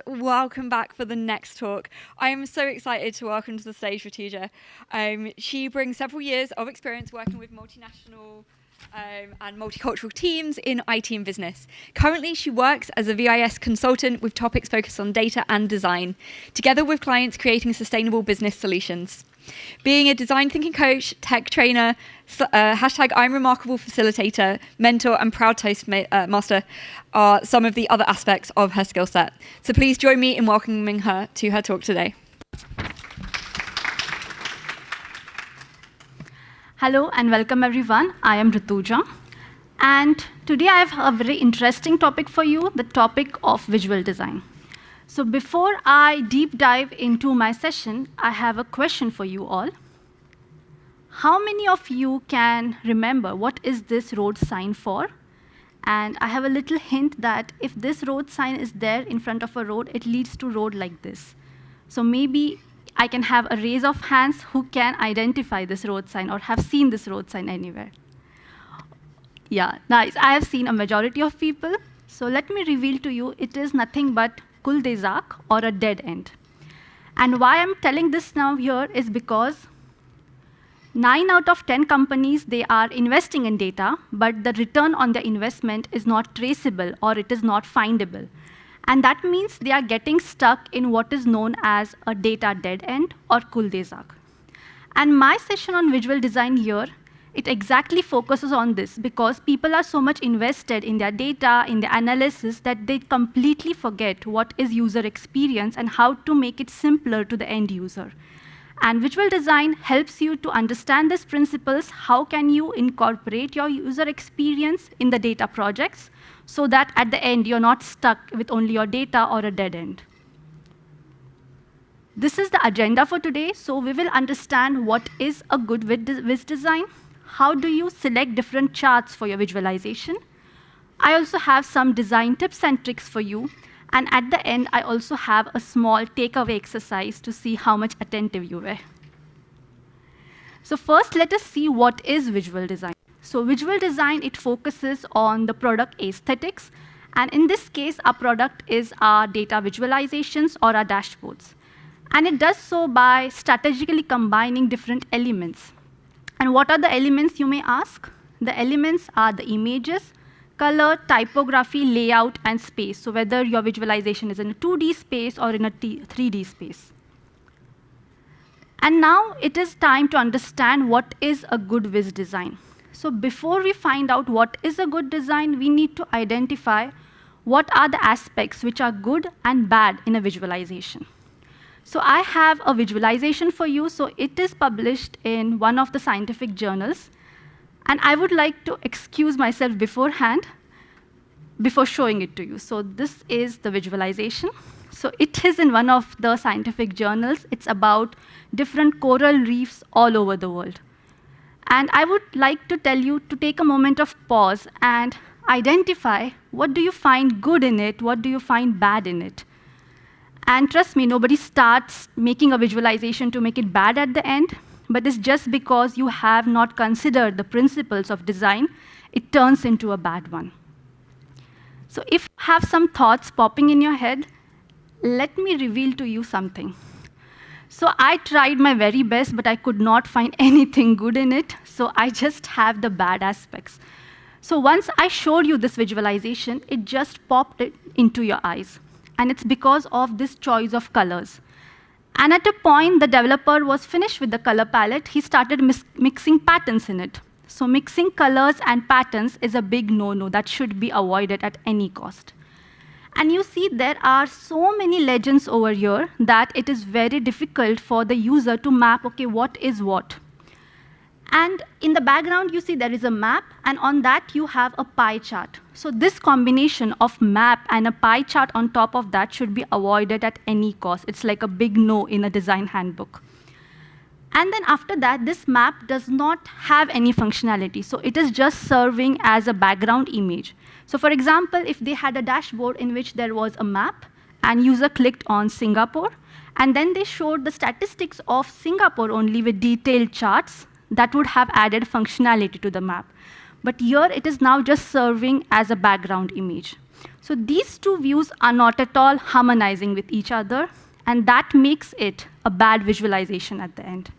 welcome back for the next talk. I am so excited to welcome to the stage Rutuja. She brings several years of experience working with multinational and multicultural teams in IT and business. Currently, she works as a VIS consultant with topics focused on data and design, together with clients creating sustainable business solutions. Being a design thinking coach, tech trainer, hashtag I'm Remarkable facilitator, mentor, and proud Toastmaster are some of the other aspects of her skill set. So please join me in welcoming her to her talk today. Hello and welcome everyone. I am Rutuja. And today I have a very interesting topic for you, the topic of visual design. So before I deep dive into my session, I have a question for you all. How many of you can remember what is this road sign for? And I have a little hint that if this road sign is there in front of a road, it leads to road like this. So maybe I can have a raise of hands who can identify this road sign or have seen this road sign anywhere. Yeah, nice. I have seen a majority of people. So let me reveal to you, it is nothing but cul-de-sac or a dead end. And why I'm telling this now here is because 9 out of 10 companies, they are investing in data, but the return on their investment is not traceable or it is not findable. And that means they are getting stuck in what is known as a data dead end or cul-de-sac. And my session on visual design here, it exactly focuses on this because people are so much invested in their data, in their analysis, that they completely forget what is user experience and how to make it simpler to the end user. And visual design helps you to understand these principles. How can you incorporate your user experience in the data projects so that at the end you're not stuck with only your data or a dead end? This is the agenda for today. So we will understand what is a good viz design. How do you select different charts for your visualization? I also have some design tips and tricks for you. And at the end, I also have a small takeaway exercise to see how much attentive you were. So first, let us see what is visual design. So visual design, it focuses on the product aesthetics. And in this case, our product is our data visualizations or our dashboards. And it does so by strategically combining different elements. And what are the elements, you may ask? The elements are the images, color, typography, layout, and space. So whether your visualization is in a 2D space or in a 3D space. And now it is time to understand what is a good viz design. So before we find out what is a good design, we need to identify what are the aspects which are good and bad in a visualization. So I have a visualization for you. So it is published in one of the scientific journals. And I would like to excuse myself beforehand before showing it to you. So this is the visualization. So it is in one of the scientific journals. It's about different coral reefs all over the world. And I would like to tell you to take a moment of pause and identify what do you find good in it, what do you find bad in it. And trust me, nobody starts making a visualization to make it bad at the end, but it's just because you have not considered the principles of design, it turns into a bad one. So if you have some thoughts popping in your head, let me reveal to you something. So I tried my very best, but I could not find anything good in it, so I just have the bad aspects. So once I showed you this visualization, it just popped it into your eyes. And it's because of this choice of colors. And at a point, the developer was finished with the color palette. He started mixing patterns in it. So mixing colors and patterns is a big no-no that should be avoided at any cost. And you see, there are so many legends over here that it is very difficult for the user to map, OK, what is what. And in the background, you see there is a map, and on that, you have a pie chart. So this combination of map and a pie chart on top of that should be avoided at any cost. It's like a big no in a design handbook. And then after that, this map does not have any functionality. So it is just serving as a background image. So for example, if they had a dashboard in which there was a map, and user clicked on Singapore, and then they showed the statistics of Singapore only with detailed charts, that would have added functionality to the map. But here, it is now just serving as a background image. So these two views are not at all harmonizing with each other, and that makes it a bad visualization at the end.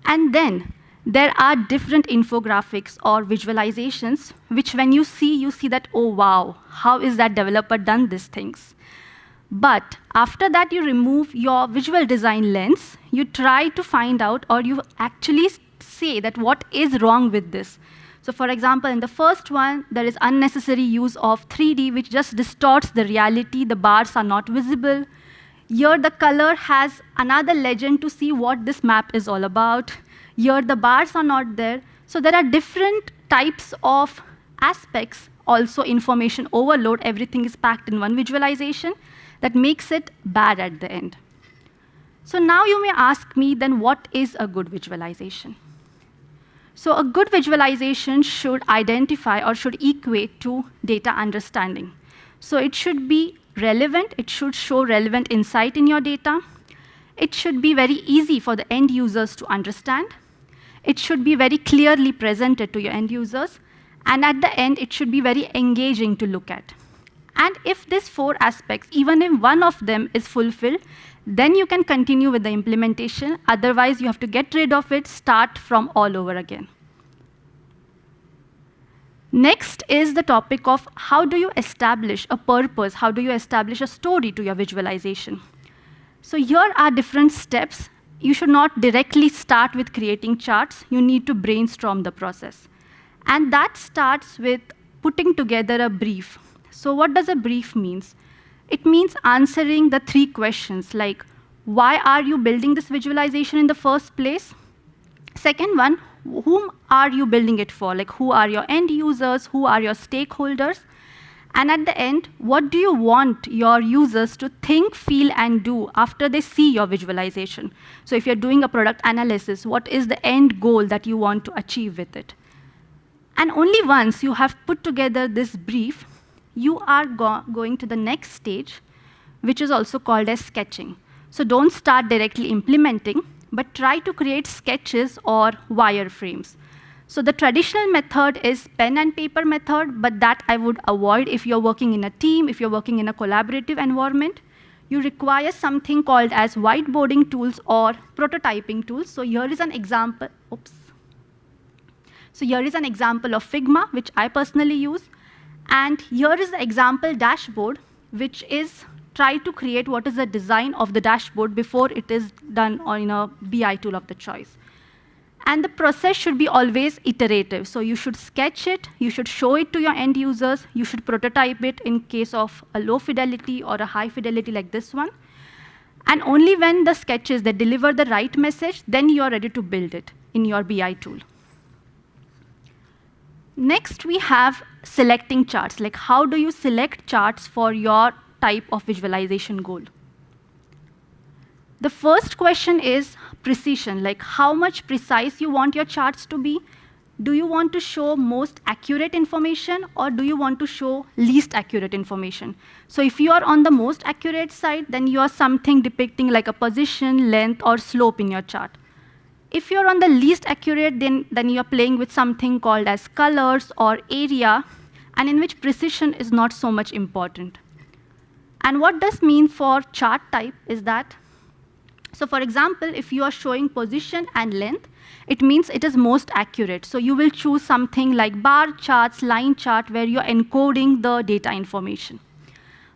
And then there are different infographics or visualizations, which when you see that, oh wow, how is that developer done these things? But after that, you remove your visual design lens, you try to find out, or you actually say that what is wrong with this. So for example, in the first one, there is unnecessary use of 3D, which just distorts the reality. The bars are not visible. Here, the color has another legend to see what this map is all about. Here, the bars are not there. So there are different types of aspects. Also, information overload. Everything is packed in one visualization. That makes it bad at the end. So now you may ask me, then what is a good visualization? So a good visualization should identify or should equate to data understanding. So it should be relevant. It should show relevant insight in your data. It should be very easy for the end users to understand. It should be very clearly presented to your end users. And at the end, it should be very engaging to look at. And if these 4 aspects, even if one of them is fulfilled, then you can continue with the implementation. Otherwise, you have to get rid of it, start from all over again. Next is the topic of how do you establish a purpose, how do you establish a story to your visualization. So here are different steps. You should not directly start with creating charts. You need to brainstorm the process. And that starts with putting together a brief. So what does a brief mean? It means answering the 3 questions, like why are you building this visualization in the first place? Second one, whom are you building it for? Like who are your end users? Who are your stakeholders? And at the end, what do you want your users to think, feel, and do after they see your visualization? So if you're doing a product analysis, what is the end goal that you want to achieve with it? And only once you have put together this brief, you are going to the next stage, which is also called as sketching. So don't start directly implementing, but try to create sketches or wireframes. So the traditional method is pen and paper method, but that I would avoid if you're working in a team, if you're working in a collaborative environment. You require something called as whiteboarding tools or prototyping tools. So here is an example. So here is an example of Figma, which I personally use. And here is the example dashboard, which is try to create what is the design of the dashboard before it is done on a BI tool of the choice. And the process should be always iterative. So you should sketch it, you should show it to your end users, you should prototype it in case of a low fidelity or a high fidelity like this one. And only when the sketches that deliver the right message, then you are ready to build it in your BI tool. Next, we have selecting charts. Like how do you select charts for your type of visualization goal? The first question is precision, like how much precise you want your charts to be. Do you want to show most accurate information, or do you want to show least accurate information? So if you are on the most accurate side, then you are something depicting like a position, length, or slope in your chart. If you're on the least accurate, then you're playing with something called as colors or area, and in which precision is not so much important. And what does mean for chart type is that, so for example, if you are showing position and length, it means it is most accurate. So you will choose something like bar charts, line chart, where you're encoding the data information.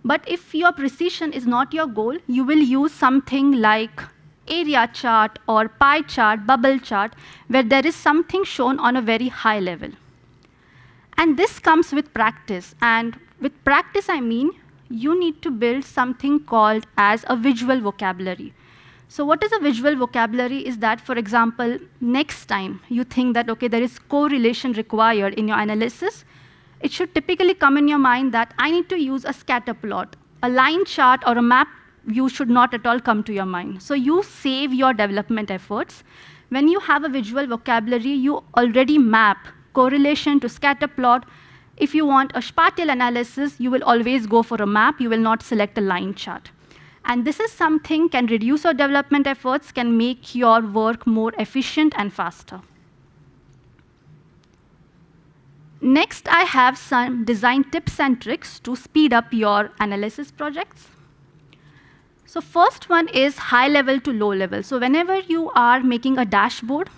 But if your precision is not your goal, you will use something like area chart or pie chart, bubble chart, where there is something shown on a very high level. And this comes with practice. And with practice, I mean you need to build something called as a visual vocabulary. So what is a visual vocabulary is that, for example, next time you think that, okay, there is correlation required in your analysis, it should typically come in your mind that I need to use a scatter plot. A line chart or a map view should not at all come to your mind. So you save your development efforts. When you have a visual vocabulary, you already map correlation to scatter plot. If you want a spatial analysis, you will always go for a map. You will not select a line chart. And this is something can reduce your development efforts, can make your work more efficient and faster. Next, I have some design tips and tricks to speed up your analysis projects. So first one is high level to low level. So whenever you are making a dashboard,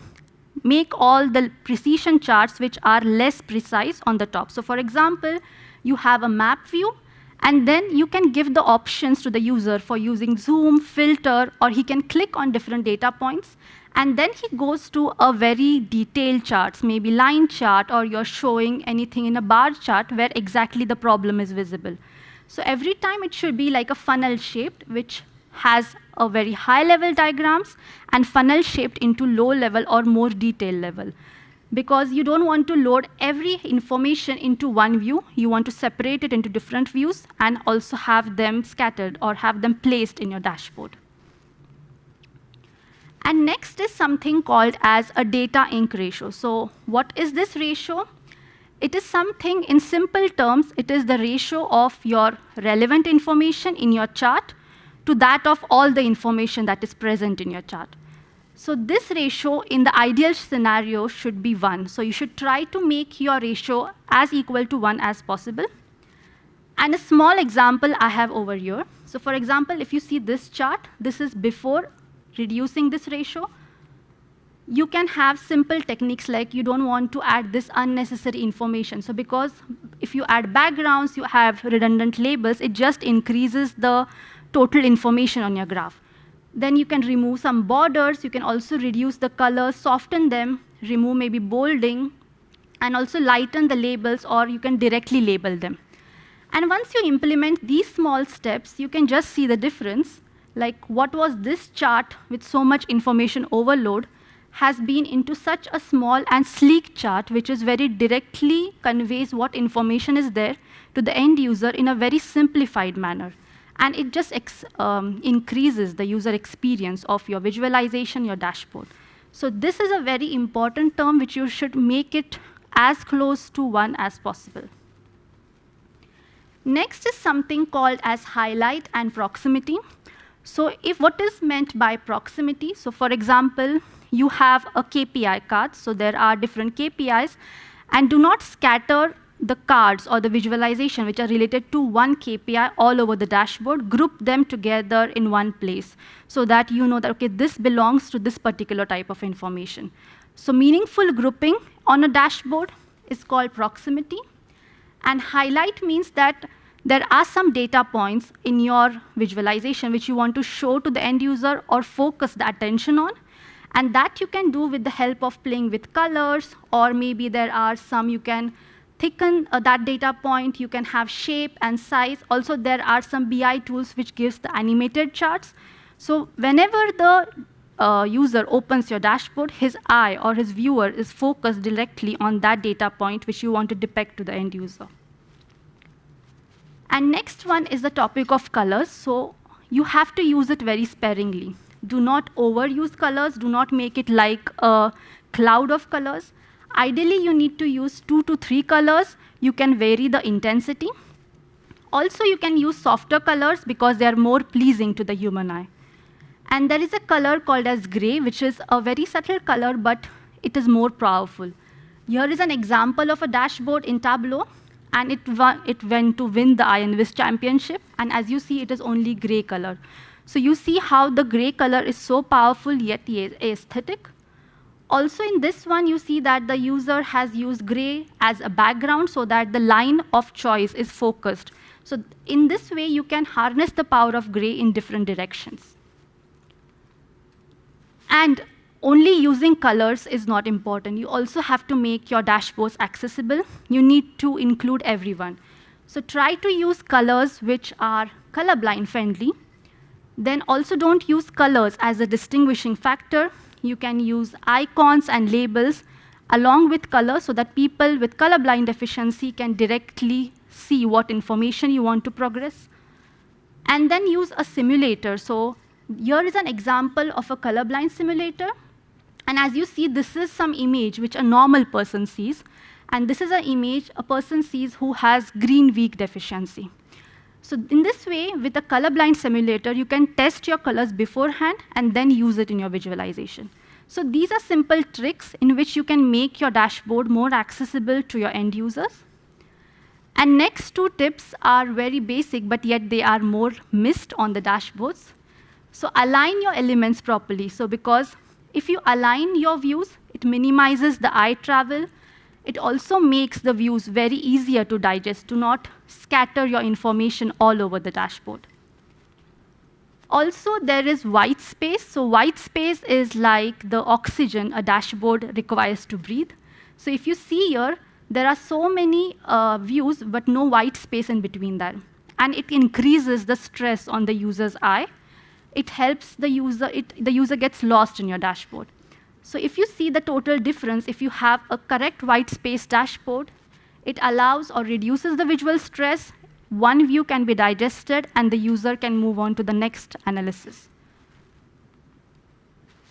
make all the precision charts which are less precise on the top. So for example, you have a map view, and then you can give the options to the user for using zoom, filter, or he can click on different data points. And then he goes to a very detailed charts, maybe line chart, or you're showing anything in a bar chart where exactly the problem is visible. So every time it should be like a funnel shaped, which has a very high level diagrams and funnel shaped into low level or more detailed level. Because you don't want to load every information into one view. You want to separate it into different views and also have them scattered or have them placed in your dashboard. And next is something called as a data ink ratio. So what is this ratio? It is something, in simple terms, it is the ratio of your relevant information in your chart to that of all the information that is present in your chart. So this ratio in the ideal scenario should be 1. So you should try to make your ratio as equal to 1 as possible. And a small example I have over here. So for example, if you see this chart, this is before reducing this ratio. You can have simple techniques like you don't want to add this unnecessary information. So because if you add backgrounds, you have redundant labels, it just increases the total information on your graph. Then you can remove some borders. You can also reduce the colors, soften them, remove maybe bolding, and also lighten the labels, or you can directly label them. And once you implement these small steps, you can just see the difference. Like what was this chart with so much information overload has been into such a small and sleek chart, which is very directly conveys what information is there to the end user in a very simplified manner. And it just increases the user experience of your visualization, your dashboard. So this is a very important term which you should make it as close to 1 as possible. Next is something called as highlight and proximity. So if what is meant by proximity, so for example, you have a KPI card, so there are different KPIs, and do not scatter the cards or the visualization which are related to one KPI all over the dashboard. Group them together in one place so that you know that, okay, this belongs to this particular type of information. So meaningful grouping on a dashboard is called proximity. And highlight means that there are some data points in your visualization which you want to show to the end user or focus the attention on. And that you can do with the help of playing with colors, or maybe there are some you can thicken that data point, you can have shape and size. Also, there are some BI tools which gives the animated charts. So whenever the user opens your dashboard, his eye or his viewer is focused directly on that data point which you want to depict to the end user. And next one is the topic of colors. So you have to use it very sparingly. Do not overuse colors. Do not make it like a cloud of colors. Ideally, you need to use 2 to 3 colors. You can vary the intensity. Also, you can use softer colors because they are more pleasing to the human eye. And there is a color called as gray, which is a very subtle color, but it is more powerful. Here is an example of a dashboard in Tableau, and it went to win the IronVis championship. And as you see, it is only gray color. So you see how the gray color is so powerful yet aesthetic. Also in this one, you see that the user has used gray as a background so that the line of choice is focused. So in this way, you can harness the power of gray in different directions. And only using colors is not important. You also have to make your dashboards accessible. You need to include everyone. So try to use colors which are colorblind friendly. Then also don't use colors as a distinguishing factor. You can use icons and labels along with colors so that people with colorblind deficiency can directly see what information you want to progress. And then use a simulator. So here is an example of a colorblind simulator. And as you see, this is some image which a normal person sees. And this is an image a person sees who has green weak deficiency. So in this way, with a colorblind simulator, you can test your colors beforehand and then use it in your visualization. So these are simple tricks in which you can make your dashboard more accessible to your end users. And next two tips are very basic, but yet they are more missed on the dashboards. So align your elements properly. So because if you align your views, it minimizes the eye travel. It also makes the views very easier to digest. Do not scatter your information all over the dashboard. Also, there is white space. So white space is like the oxygen a dashboard requires to breathe. So if you see here, there are so many views, but no white space in between that. And it increases the stress on the user's eye. It helps the user, the user gets lost in your dashboard. So if you see the total difference, if you have a correct white space dashboard, it allows or reduces the visual stress. One view can be digested, and the user can move on to the next analysis.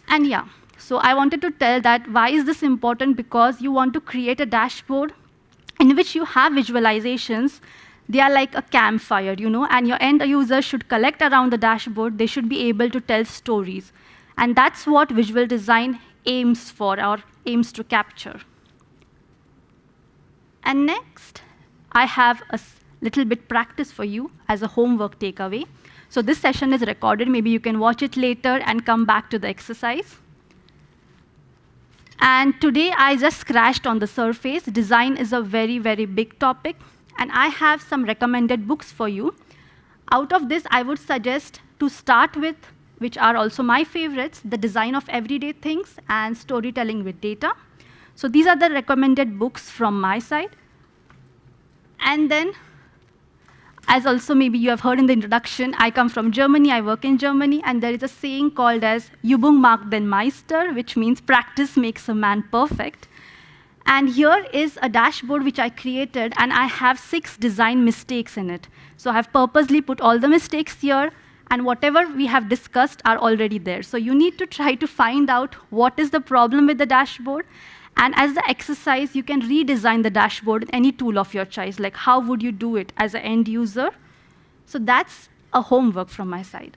And yeah, so I wanted to tell that why is this important? Because you want to create a dashboard in which you have visualizations. They are like a campfire, and your end user should collect around the dashboard. They should be able to tell stories. And that's what visual design aims for or aims to capture. And next, I have a little bit practice for you as a homework takeaway. So this session is recorded. Maybe you can watch it later and come back to the exercise. And today, I just scratched on the surface. Design is a very, very big topic. And I have some recommended books for you. Out of this, I would suggest to start with, which are also my favorites, The Design of Everyday Things and Storytelling with Data. So these are the recommended books from my side. And then, as also maybe you have heard in the introduction, I come from Germany, I work in Germany, and there is a saying called as Übung macht den Meister, which means practice makes a man perfect. And here is a dashboard which I created, and I have 6 design mistakes in it. So I have purposely put all the mistakes here, and whatever we have discussed are already there. So you need to try to find out what is the problem with the dashboard. And as the exercise, you can redesign the dashboard with any tool of your choice, like how would you do it as an end user. So that's a homework from my side.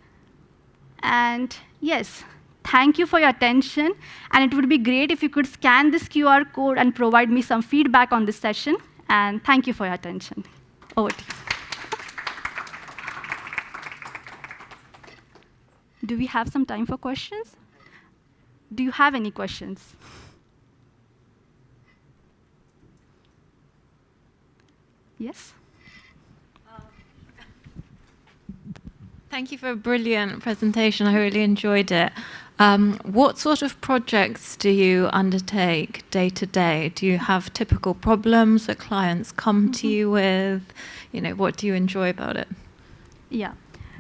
And yes, thank you for your attention. And it would be great if you could scan this QR code and provide me some feedback on this session. And thank you for your attention. Over to you. Do we have some time for questions? Do you have any questions? Yes? Thank you for a brilliant presentation. I really enjoyed it. What sort of projects do you undertake day to day? Do you have typical problems that clients come to you with? What do you enjoy about it? Yeah.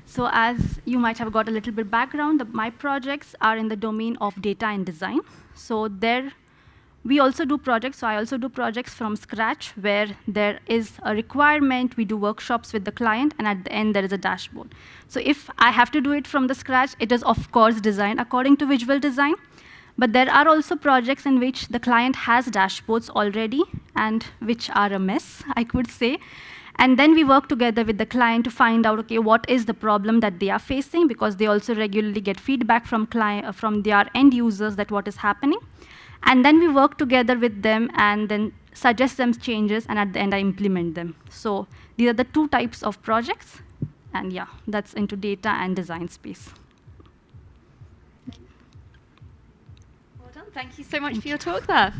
So as you might have got a little bit background, my projects are in the domain of data and design. So there, we also do projects. So I also do projects from scratch where there is a requirement. We do workshops with the client, and at the end, there is a dashboard. So if I have to do it from the scratch, it is, of course, designed according to visual design. But there are also projects in which the client has dashboards already, and which are a mess, I could say. And then we work together with the client to find out, okay, what is the problem that they are facing, because they also regularly get feedback from their end users that what is happening. And then we work together with them and then suggest them changes, and at the end, I implement them. So these are the 2 types of projects. And yeah, that's into data and design space. Well done. Thank you so much for your talk there.